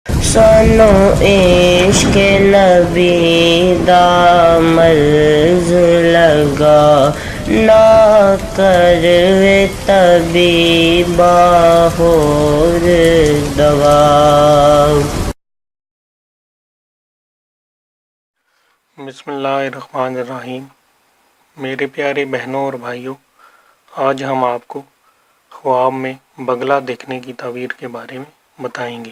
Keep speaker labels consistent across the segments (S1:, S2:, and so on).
S1: سانو عشق نبی دا مرض لگا، نہ کروے طبیبا ہور دوا۔
S2: بسم اللہ الرحمن الرحیم۔ میرے پیارے بہنوں اور بھائیوں، آج ہم آپ کو خواب میں بگلا دیکھنے کی تعبیر کے بارے میں بتائیں گے۔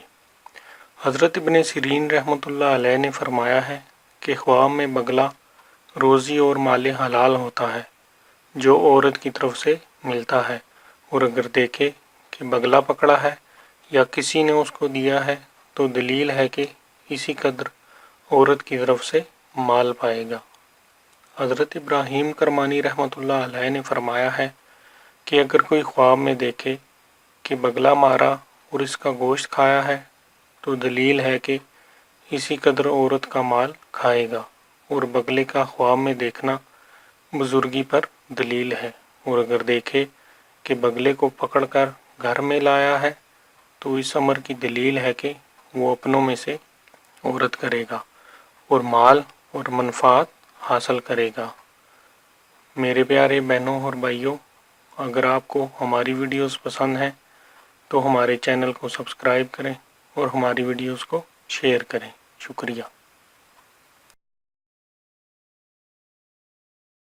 S2: حضرت ابن سیرین رحمۃ اللہ علیہ نے فرمایا ہے کہ خواب میں بگلا روزی اور مال حلال ہوتا ہے جو عورت کی طرف سے ملتا ہے، اور اگر دیکھے کہ بگلا پکڑا ہے یا کسی نے اس کو دیا ہے تو دلیل ہے کہ اسی قدر عورت کی طرف سے مال پائے گا۔ حضرت ابراہیم کرمانی رحمۃ اللہ علیہ نے فرمایا ہے کہ اگر کوئی خواب میں دیکھے کہ بگلا مارا اور اس کا گوشت کھایا ہے تو دلیل ہے کہ اسی قدر عورت کا مال کھائے گا، اور بگلے کا خواب میں دیکھنا بزرگی پر دلیل ہے، اور اگر دیکھے کہ بگلے کو پکڑ کر گھر میں لایا ہے تو اس امر کی دلیل ہے کہ وہ اپنوں میں سے عورت کرے گا اور مال اور منفعت حاصل کرے گا۔ میرے پیارے بہنوں اور بھائیوں، اگر آپ کو ہماری ویڈیوز پسند ہیں تو ہمارے چینل کو سبسکرائب کریں اور ہماری ویڈیوز کو شیئر کریں۔ شکریہ۔